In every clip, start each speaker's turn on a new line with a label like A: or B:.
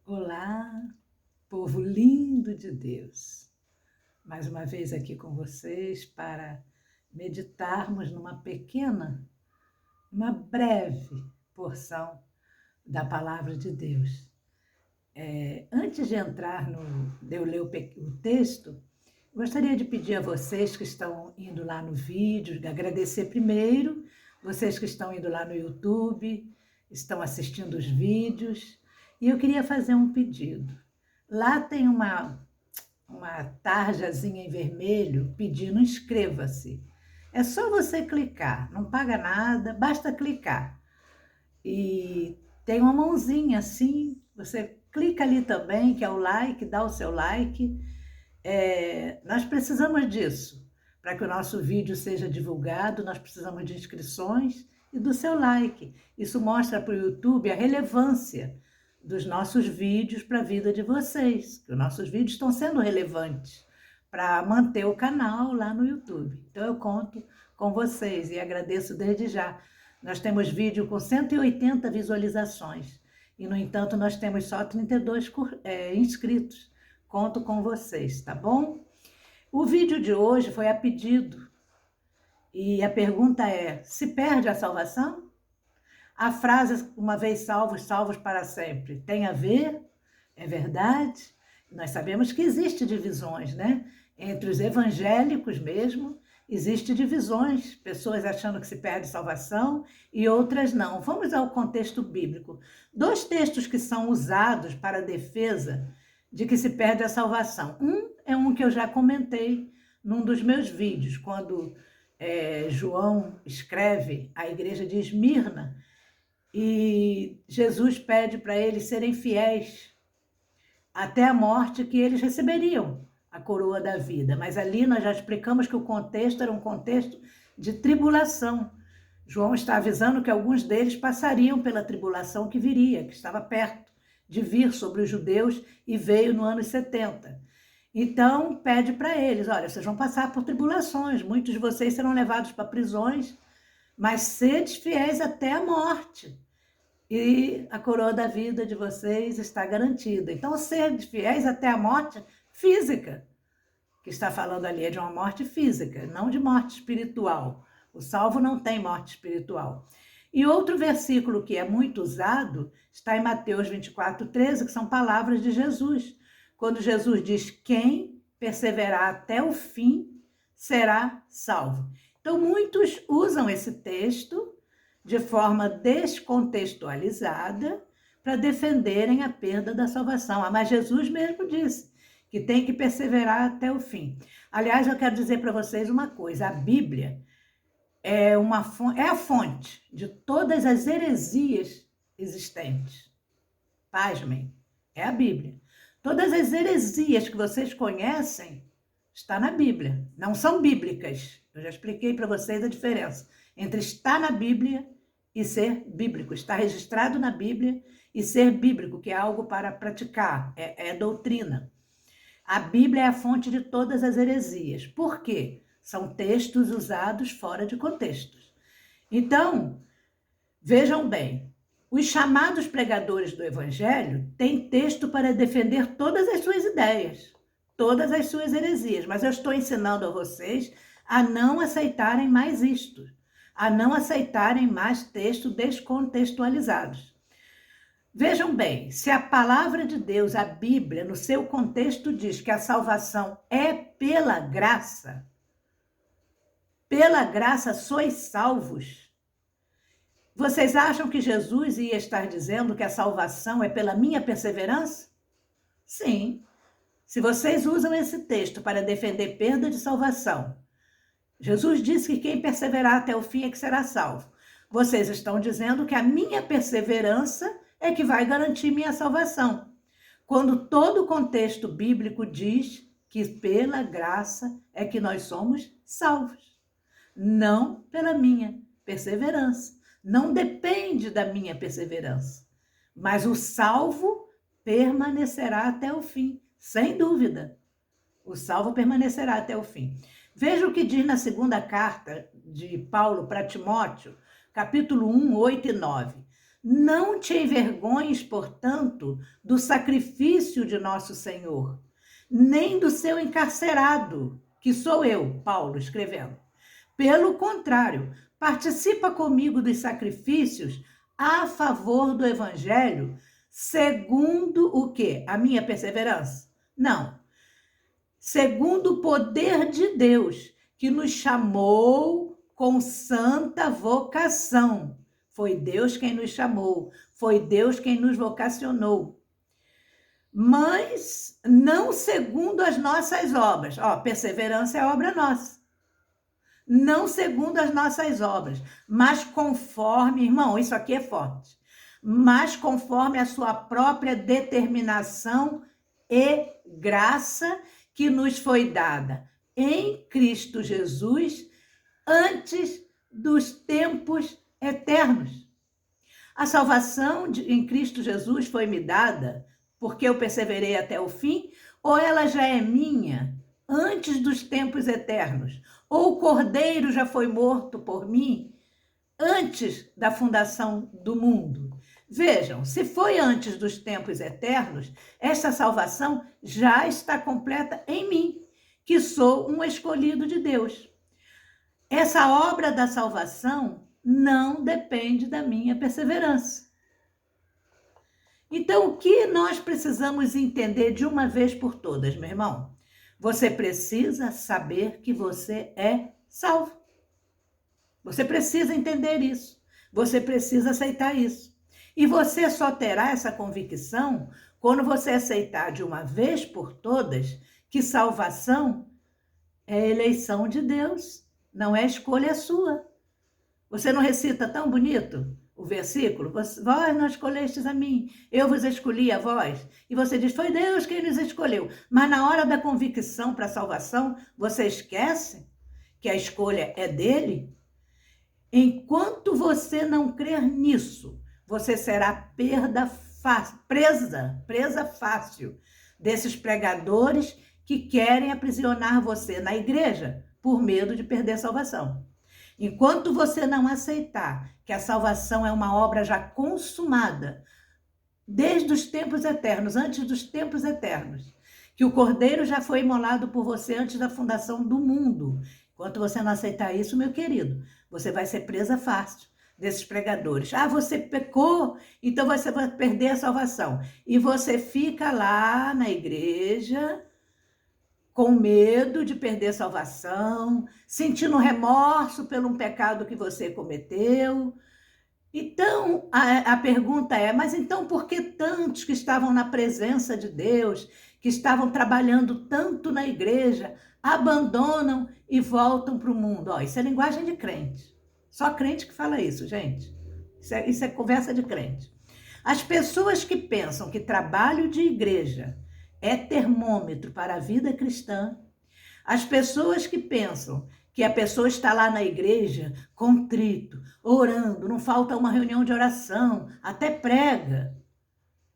A: Olá, povo lindo de Deus. Mais uma vez aqui com vocês para meditarmos uma breve porção da palavra de Deus. Antes de entrar de eu ler o texto, gostaria de pedir a vocês que estão indo lá no vídeo, agradecer primeiro, vocês que estão indo lá no YouTube, estão assistindo os vídeos, e eu queria fazer um pedido. Lá tem uma tarjazinha em vermelho pedindo inscreva-se. É só você clicar, não paga nada, basta clicar. E tem uma mãozinha assim, você clica ali também, que é o like, dá o seu like. Nós precisamos disso. Para que o nosso vídeo seja divulgado, nós precisamos de inscrições e do seu like. Isso mostra para o YouTube a relevância dos nossos vídeos para a vida de vocês, que os nossos vídeos estão sendo relevantes para manter o canal lá no YouTube. Então eu conto com vocês e agradeço desde já. Nós temos vídeo com 180 visualizações e, no entanto, nós temos só 32 inscritos. Conto com vocês, tá bom? O vídeo de hoje foi a pedido e a pergunta é: se perde a salvação? A frase, uma vez salvos, salvos para sempre, tem a ver? É verdade? Nós sabemos que existe divisões, né? Entre os evangélicos mesmo, existe divisões, pessoas achando que se perde salvação e outras não. Vamos ao contexto bíblico. Dois textos que são usados para a defesa de que se perde a salvação. Um é um que eu já comentei num dos meus vídeos, quando João escreve à igreja de Esmirna, e Jesus pede para eles serem fiéis até a morte, que eles receberiam a coroa da vida. Mas ali nós já explicamos que o contexto era um contexto de tribulação. João está avisando que alguns deles passariam pela tribulação que viria, que estava perto de vir sobre os judeus e veio no ano 70. Então pede para eles: olha, vocês vão passar por tribulações, muitos de vocês serão levados para prisões, mas sede fiéis até a morte, e a coroa da vida de vocês está garantida. Então, ser fiéis até a morte física, que está falando ali, é de uma morte física, não de morte espiritual. O salvo não tem morte espiritual. E outro versículo que é muito usado está em Mateus 24:13, que são palavras de Jesus, quando Jesus diz: quem perseverar até o fim será salvo. Então, muitos usam esse texto de forma descontextualizada para defenderem a perda da salvação. Mas Jesus mesmo disse que tem que perseverar até o fim. Aliás, eu quero dizer para vocês uma coisa: a Bíblia é a fonte de todas as heresias existentes. Pasmem, é a Bíblia. Todas as heresias que vocês conhecem está na Bíblia, não são bíblicas. Eu já expliquei para vocês a diferença entre estar na Bíblia e ser bíblico. Está registrado na Bíblia e ser bíblico, que é algo para praticar, é doutrina. A Bíblia é a fonte de todas as heresias. Por quê? São textos usados fora de contextos. Então, vejam bem, os chamados pregadores do Evangelho têm texto para defender todas as suas ideias, todas as suas heresias, mas eu estou ensinando a vocês a não aceitarem mais isto, a não aceitarem mais textos descontextualizados. Vejam bem, se a palavra de Deus, a Bíblia, no seu contexto diz que a salvação é pela graça sois salvos, vocês acham que Jesus ia estar dizendo que a salvação é pela minha perseverança? Sim. Se vocês usam esse texto para defender perda de salvação, Jesus disse que quem perseverar até o fim é que será salvo. Vocês estão dizendo que a minha perseverança é que vai garantir minha salvação, quando todo o contexto bíblico diz que pela graça é que nós somos salvos, não pela minha perseverança. Não depende da minha perseverança, mas o salvo permanecerá até o fim, sem dúvida. O salvo permanecerá até o fim. Veja o que diz na segunda carta de Paulo para Timóteo, capítulo 1, 8 e 9. Não te envergonhes, portanto, do sacrifício de nosso Senhor, nem do seu encarcerado, que sou eu, Paulo, escrevendo. Pelo contrário, participa comigo dos sacrifícios a favor do Evangelho, segundo o quê? A minha perseverança? Não. Segundo o poder de Deus, que nos chamou com santa vocação. Foi Deus quem nos chamou, foi Deus quem nos vocacionou. Mas não segundo as nossas obras. Ó, perseverança é obra nossa. Não segundo as nossas obras, mas conforme, irmão, isso aqui é forte, mas conforme a sua própria determinação e graça que nos foi dada em Cristo Jesus antes dos tempos eternos. A salvação em Cristo Jesus foi me dada porque eu perseverei até o fim, ou ela já é minha antes dos tempos eternos? Ou o Cordeiro já foi morto por mim antes da fundação do mundo? Vejam, se foi antes dos tempos eternos, essa salvação já está completa em mim, que sou um escolhido de Deus. Essa obra da salvação não depende da minha perseverança. Então, o que nós precisamos entender de uma vez por todas, meu irmão? Você precisa saber que você é salvo. Você precisa entender isso. Você precisa aceitar isso. E você só terá essa convicção quando você aceitar de uma vez por todas que salvação é eleição de Deus, não é escolha sua. Você não recita tão bonito o versículo? Vós não escolhestes a mim, eu vos escolhi a vós. E você diz, foi Deus quem nos escolheu. Mas na hora da convicção para a salvação, você esquece que a escolha é dele? Enquanto você não crer nisso, você será presa fácil desses pregadores que querem aprisionar você na igreja por medo de perder a salvação. Enquanto você não aceitar que a salvação é uma obra já consumada, desde os tempos eternos, antes dos tempos eternos, que o Cordeiro já foi imolado por você antes da fundação do mundo. Enquanto você não aceitar isso, meu querido, você vai ser presa fácil desses pregadores. Ah, você pecou, então você vai perder a salvação. E você fica lá na igreja com medo de perder a salvação, sentindo remorso pelo um pecado que você cometeu. Então, a pergunta é, mas então por que tantos que estavam na presença de Deus, que estavam trabalhando tanto na igreja, abandonam e voltam para o mundo? Ó, isso é linguagem de crente. Só crente que fala isso, gente. Isso é conversa de crente. As pessoas que pensam que trabalho de igreja é termômetro para a vida cristã, as pessoas que pensam que a pessoa está lá na igreja, contrito, orando, não falta uma reunião de oração, até prega.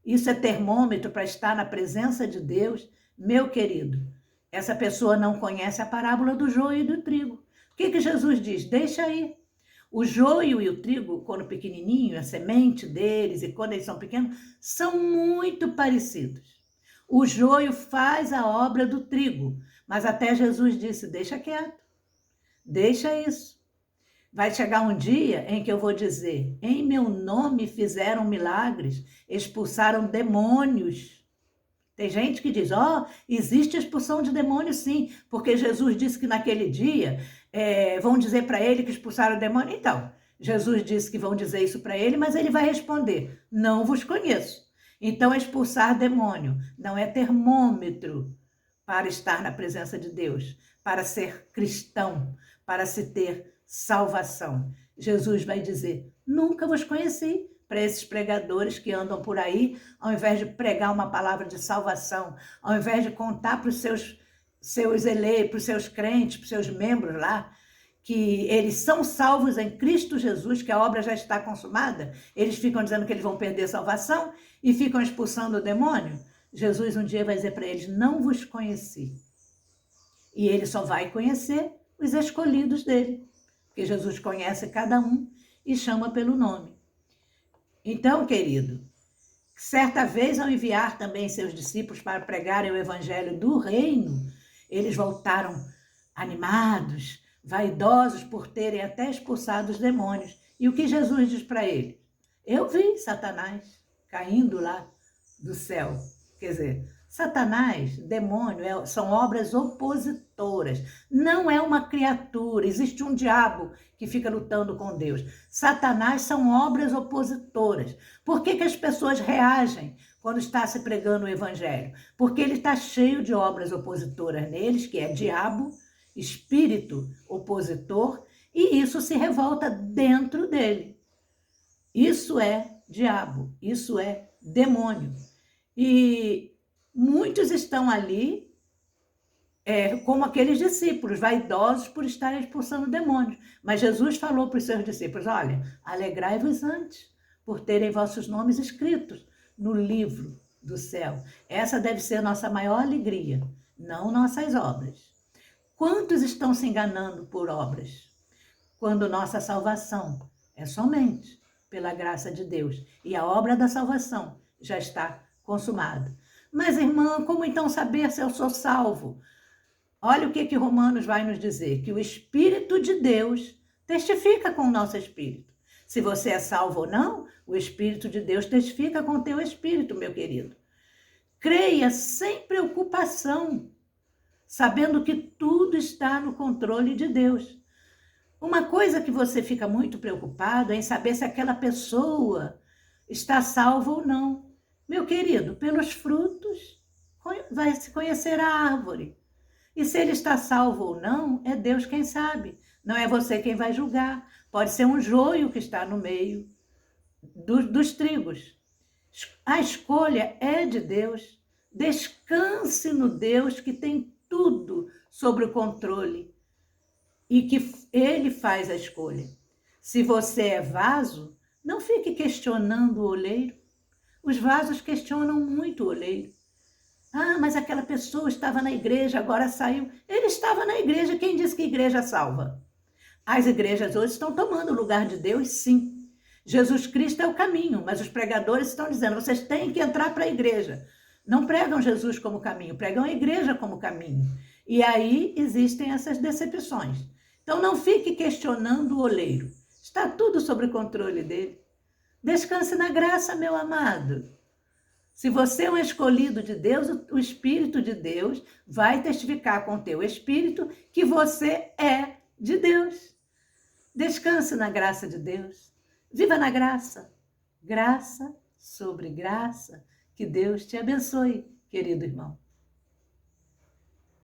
A: Isso é termômetro para estar na presença de Deus. Meu querido, essa pessoa não conhece a parábola do joio e do trigo. O que Jesus diz? Deixa aí. O joio e o trigo, quando pequenininho, a semente deles e quando eles são pequenos, são muito parecidos. O joio faz a obra do trigo, mas até Jesus disse, deixa quieto, deixa isso. Vai chegar um dia em que eu vou dizer, em meu nome fizeram milagres, expulsaram demônios. Tem gente que diz, existe expulsão de demônios sim, porque Jesus disse que naquele dia vão dizer para ele que expulsaram o demônio. Então, Jesus disse que vão dizer isso para ele, mas ele vai responder, não vos conheço. Então, expulsar demônio não é termômetro para estar na presença de Deus, para ser cristão, para se ter salvação. Jesus vai dizer, nunca vos conheci, para esses pregadores que andam por aí, ao invés de pregar uma palavra de salvação, ao invés de contar para os seus eleitos, para os seus crentes, para os seus membros lá, que eles são salvos em Cristo Jesus, que a obra já está consumada, eles ficam dizendo que eles vão perder a salvação e ficam expulsando o demônio. Jesus um dia vai dizer para eles, não vos conheci. E ele só vai conhecer os escolhidos dele, porque Jesus conhece cada um e chama pelo nome. Então, querido, certa vez, ao enviar também seus discípulos para pregarem o evangelho do reino, eles voltaram animados, vaidosos por terem até expulsado os demônios. E o que Jesus diz para eles? Eu vi Satanás caindo lá do céu. Quer dizer, Satanás, demônio, são obras opositoras. Não é uma criatura, existe um diabo que fica lutando com Deus. Satanás são obras opositoras. Por que as pessoas reagem quando está se pregando o evangelho? Porque ele está cheio de obras opositoras neles, que é diabo, espírito opositor, e isso se revolta dentro dele. Isso é diabo, isso é demônio. E muitos estão ali como aqueles discípulos, vaidosos por estarem expulsando demônios. Mas Jesus falou para os seus discípulos, olha, alegrai-vos antes por terem vossos nomes escritos no livro do céu. Essa deve ser nossa maior alegria, não nossas obras. Quantos estão se enganando por obras? Quando nossa salvação é somente pela graça de Deus e a obra da salvação já está consumada. Mas, irmã, como então saber se eu sou salvo? Olha o que Romanos vai nos dizer, que o Espírito de Deus testifica com o nosso espírito. Se você é salvo ou não, o Espírito de Deus testifica com o teu espírito, meu querido. Creia sem preocupação, sabendo que tudo está no controle de Deus. Uma coisa que você fica muito preocupado é em saber se aquela pessoa está salva ou não. Meu querido, pelos frutos vai se conhecer a árvore. E se ele está salvo ou não, é Deus quem sabe. Não é você quem vai julgar. Pode ser um joio que está no meio dos trigos. A escolha é de Deus. Descanse no Deus que tem tudo sob o controle e que ele faz a escolha. Se você é vaso, não fique questionando o oleiro. Os vasos questionam muito o oleiro. Ah, mas aquela pessoa estava na igreja, agora saiu. Ele estava na igreja, quem disse que a igreja salva? As igrejas hoje estão tomando o lugar de Deus, sim. Jesus Cristo é o caminho, mas os pregadores estão dizendo, vocês têm que entrar para a igreja. Não pregam Jesus como caminho, pregam a igreja como caminho. E aí existem essas decepções. Então não fique questionando o oleiro. Está tudo sob o controle dele. Descanse na graça, meu amado. Se você é um escolhido de Deus, o Espírito de Deus vai testificar com o teu espírito que você é de Deus. Descanse na graça de Deus. Viva na graça. Graça sobre graça. Que Deus te abençoe, querido irmão.